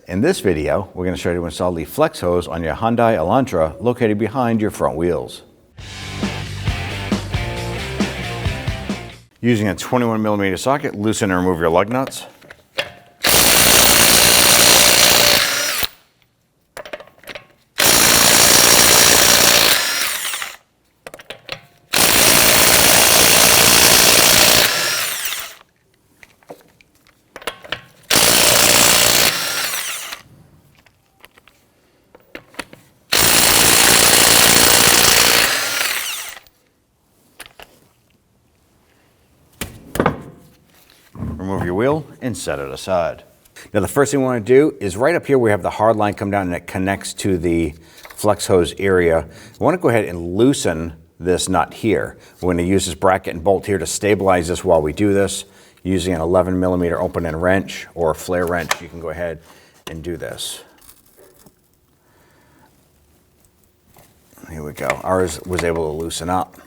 In this video, we're going to show you how to install the flex hose on your Hyundai Elantra located behind your front wheels. Using a 21mm socket, loosen and remove your lug nuts. Remove your wheel and set it aside. Now the first thing we want to do is right up here we have the hard line come down and it connects to the flex hose area. We want to go ahead and loosen this nut here. We're going to use this bracket and bolt here to stabilize this while we do this. Using an 11mm open end wrench or a flare wrench, you can go ahead and do this. Here we go. Ours was able to loosen up.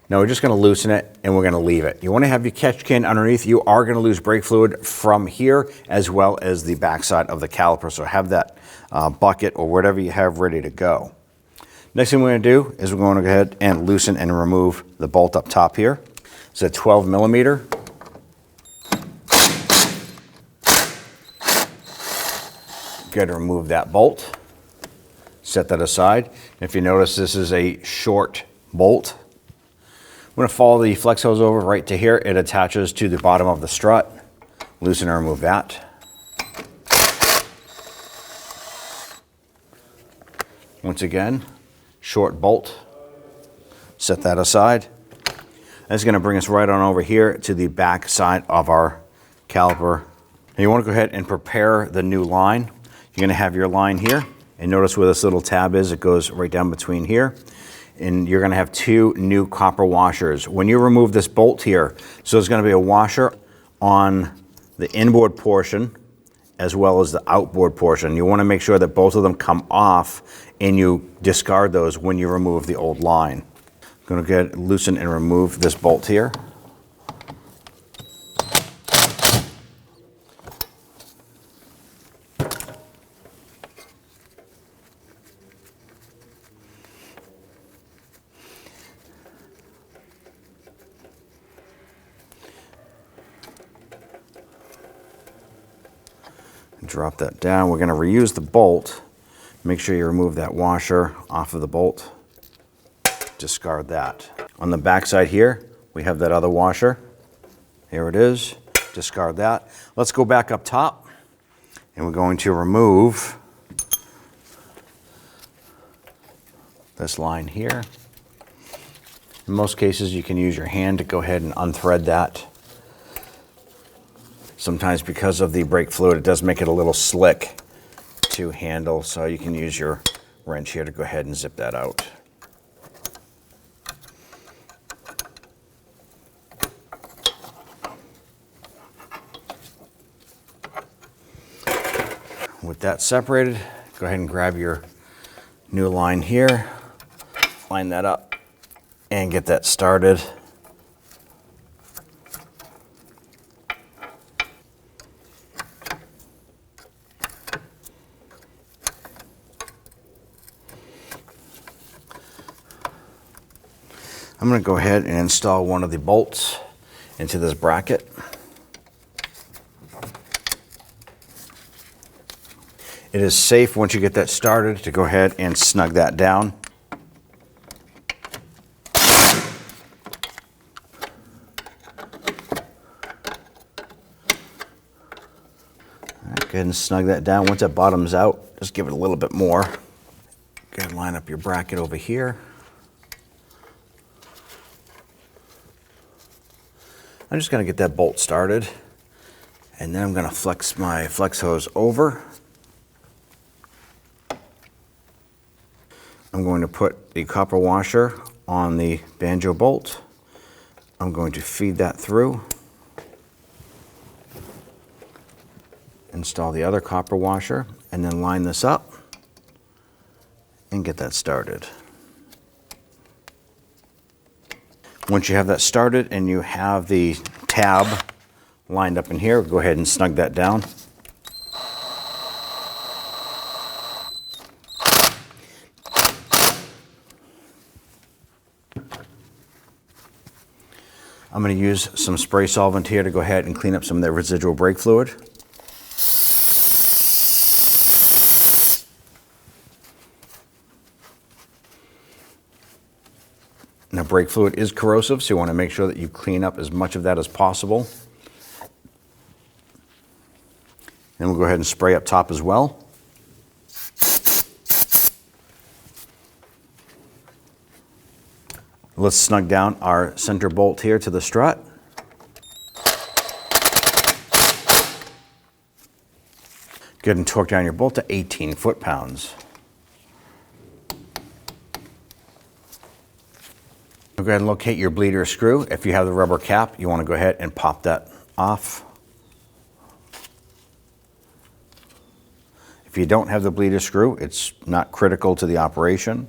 Now we're just going to loosen it and we're going to leave it. You want to have your catch can underneath. You are going to lose brake fluid from here as well as the backside of the caliper. So have that bucket or whatever you have ready to go. Next thing we're going to do is we're going to go ahead and loosen and remove the bolt up top here. It's a 12mm. Go to remove that bolt. Set that aside. If you notice, this is a short bolt. I'm going to follow the flex hose over right to here. It attaches to the bottom of the strut. Loosen and remove that. Once again, short bolt. Set that aside. That's going to bring us right on over here to the back side of our caliper. And you want to go ahead and prepare the new line. You're going to have your line here. And notice where this little tab is. It goes right down between here. And you're going to have two new copper washers. When you remove this bolt here, so there's going to be a washer on the inboard portion as well as the outboard portion. You want to make sure that both of them come off and you discard those when you remove the old line. I'm going to get loosen and remove this bolt here. Drop that down. We're going to reuse the bolt. Make sure you remove that washer off of the bolt. Discard that. On the back side here, we have that other washer. Here it is. Discard that. Let's go back up top and we're going to remove this line here. In most cases, you can use your hand to go ahead and unthread that. Sometimes because of the brake fluid, it does make it a little slick to handle, so you can use your wrench here to go ahead and zip that out. With that separated, go ahead and grab your new line here, line that up, and get that started. I'm going to go ahead and install one of the bolts into this bracket. It is safe once you get that started to go ahead and snug that down. All right, go ahead and snug that down. Once that bottoms out, just give it a little bit more. Go ahead and line up your bracket over here. I'm just going to get that bolt started, and then I'm going to flex my flex hose over. I'm going to put the copper washer on the banjo bolt. I'm going to feed that through. Install the other copper washer, and then line this up and get that started. Once you have that started and you have the tab lined up in here, go ahead and snug that down. I'm going to use some spray solvent here to go ahead and clean up some of that residual brake fluid. Now, brake fluid is corrosive, so you want to make sure that you clean up as much of that as possible. Then we'll go ahead and spray up top as well. Let's snug down our center bolt here to the strut. Go ahead and torque down your bolt to 18 foot-pounds. Go ahead and locate your bleeder screw. If you have the rubber cap, you want to go ahead and pop that off. If you don't have the bleeder screw, it's not critical to the operation.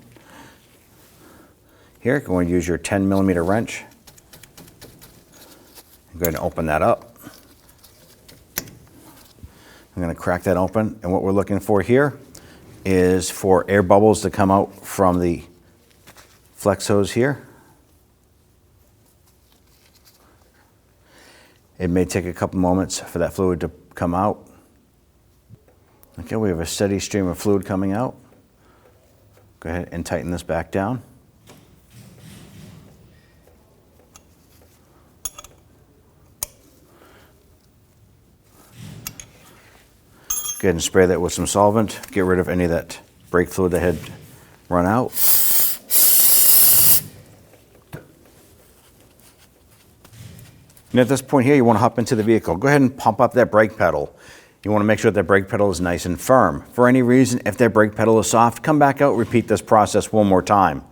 Here, go ahead and use your 10mm wrench. Go ahead and open that up. I'm going to crack that open, and what we're looking for here is for air bubbles to come out from the flex hose here. It may take a couple moments for that fluid to come out. Okay, we have a steady stream of fluid coming out. Go ahead and tighten this back down. Go ahead and spray that with some solvent. Get rid of any of that brake fluid that had run out. And at this point here, you want to hop into the vehicle. Go ahead and pump up that brake pedal. You want to make sure that brake pedal is nice and firm. For any reason, if that brake pedal is soft, come back out, repeat this process one more time.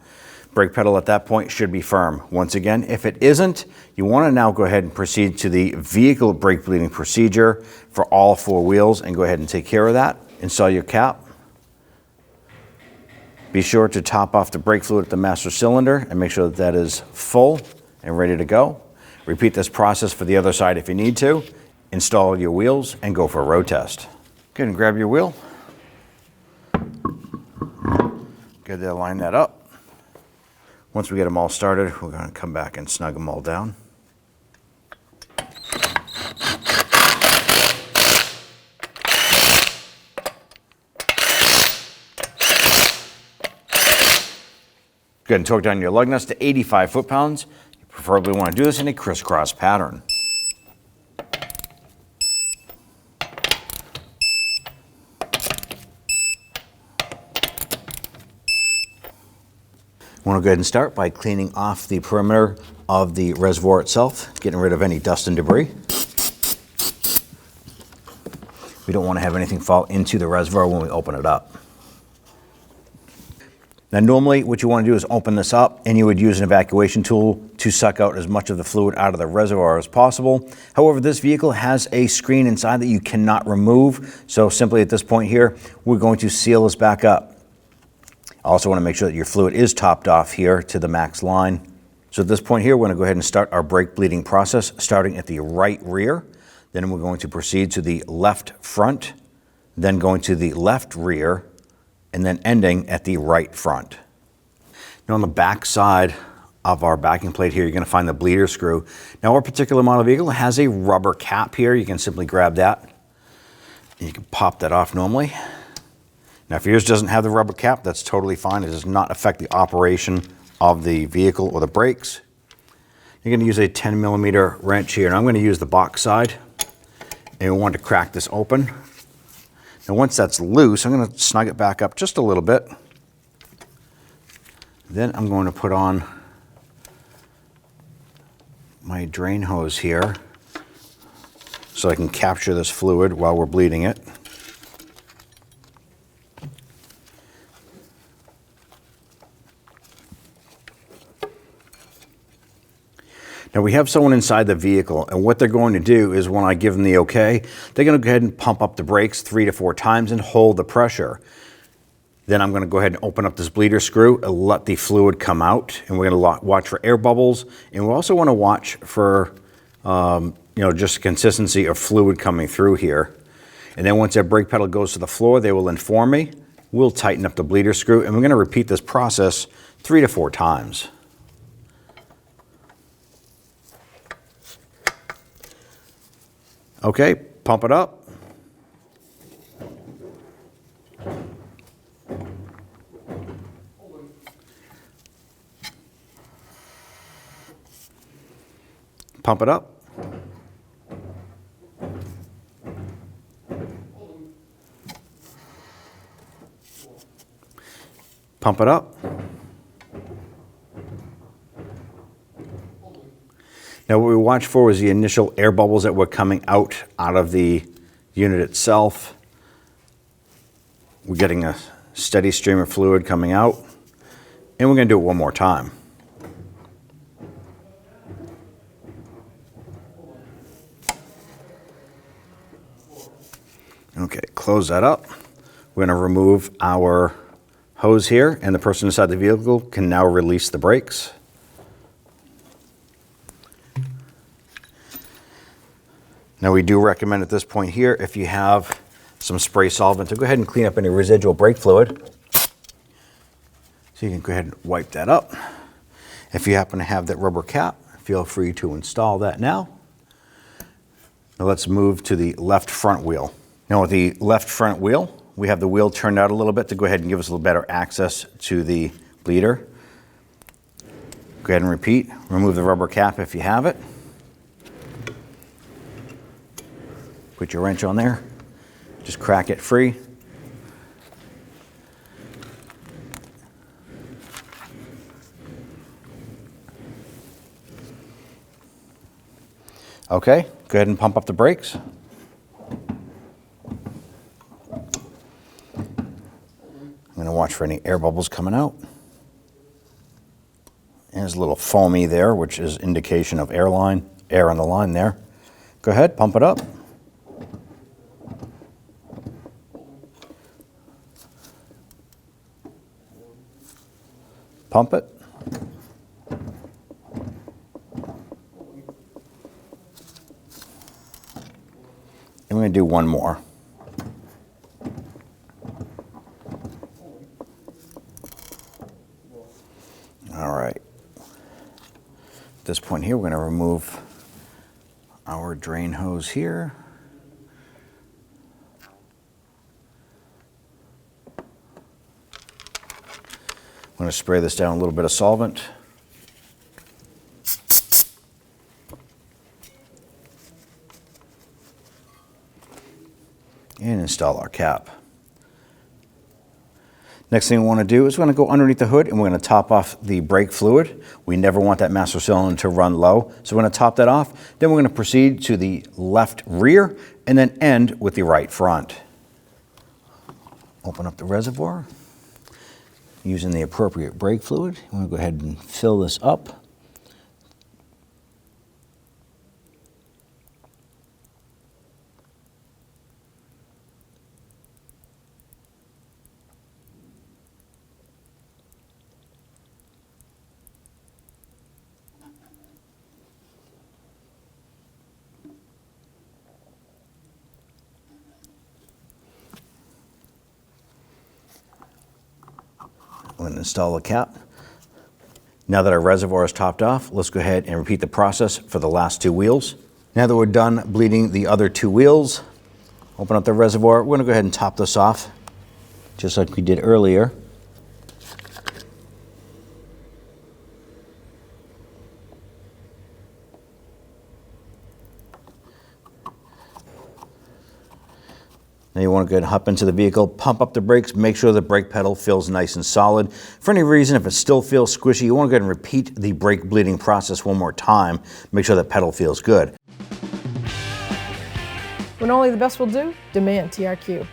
Brake pedal at that point should be firm. Once again, if it isn't, you want to now go ahead and proceed to the vehicle brake bleeding procedure for all 4 wheels and go ahead and take care of that. Install your cap. Be sure to top off the brake fluid at the master cylinder and make sure that that is full and ready to go. Repeat this process for the other side if you need to. Install your wheels and go for a road test. Go ahead and grab your wheel. Good to line that up. Once we get them all started, we're going to come back and snug them all down. Go ahead and torque down your lug nuts to 85 foot-pounds. You preferably want to do this in a crisscross pattern. I want to go ahead and start by cleaning off the perimeter of the reservoir itself, getting rid of any dust and debris. We don't want to have anything fall into the reservoir when we open it up. Now normally what you want to do is open this up and you would use an evacuation tool to suck out as much of the fluid out of the reservoir as possible. However, this vehicle has a screen inside that you cannot remove. So simply at this point here, we're going to seal this back up. Also want to make sure that your fluid is topped off here to the max line. So at this point here, we're going to go ahead and start our brake bleeding process, starting at the right rear. Then we're going to proceed to the left front, then going to the left rear, and then ending at the right front. Now on the back side of our backing plate here, you're going to find the bleeder screw. Now our particular model vehicle has a rubber cap here. You can simply grab that and you can pop that off normally. Now, if yours doesn't have the rubber cap, that's totally fine. It does not affect the operation of the vehicle or the brakes. You're going to use a 10mm wrench here, and I'm going to use the box side. And we want to crack this open. Now, once that's loose, I'm going to snug it back up just a little bit. Then I'm going to put on my drain hose here so I can capture this fluid while we're bleeding it. Now we have someone inside the vehicle, and what they're going to do is when I give them the okay, they're going to go ahead and pump up the brakes 3 to 4 times and hold the pressure. Then I'm going to go ahead and open up this bleeder screw and let the fluid come out, and we're going to watch for air bubbles, and we also want to watch for just consistency of fluid coming through here. And then once that brake pedal goes to the floor, they will inform me. We'll tighten up the bleeder screw, and we're going to repeat this process 3 to 4 times. Okay, pump it up. Pump it up. Pump it up. Now what we watched for was the initial air bubbles that were coming out of the unit itself. We're getting a steady stream of fluid coming out, and we're going to do it one more time. Okay, close that up. We're going to remove our hose here, and the person inside the vehicle can now release the brakes. Now we do recommend at this point here, if you have some spray solvent, to go ahead and clean up any residual brake fluid. So you can go ahead and wipe that up. If you happen to have that rubber cap, feel free to install that now. Now let's move to the left front wheel. Now with the left front wheel, we have the wheel turned out a little bit to go ahead and give us a little better access to the bleeder. Go ahead and repeat. Remove the rubber cap if you have it. Put your wrench on there. Just crack it free. Okay, go ahead and pump up the brakes. I'm going to watch for any air bubbles coming out. There's a little foamy there, which is indication of air on the line there. Go ahead, pump it up. Pump it. And we're going to do one more. All right. At this point here, we're going to remove our drain hose here. I'm going to spray this down a little bit of solvent. And install our cap. Next thing we want to do is we're going to go underneath the hood and we're going to top off the brake fluid. We never want that master cylinder to run low. So we're going to top that off. Then we're going to proceed to the left rear and then end with the right front. Open up the reservoir. Using the appropriate brake fluid, I'm going to go ahead and fill this up. I'm going to install the cap. Now that our reservoir is topped off, let's go ahead and repeat the process for the last two wheels. Now that we're done bleeding the other two wheels, open up the reservoir. We're going to go ahead and top this off, just like we did earlier. Now you want to go ahead and hop into the vehicle, pump up the brakes, make sure the brake pedal feels nice and solid. For any reason, if it still feels squishy, you want to go ahead and repeat the brake bleeding process one more time. Make sure the pedal feels good. When only the best will do, demand TRQ.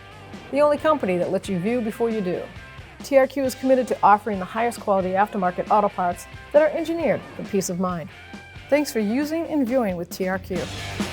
The only company that lets you view before you do. TRQ is committed to offering the highest quality aftermarket auto parts that are engineered for peace of mind. Thanks for using and viewing with TRQ.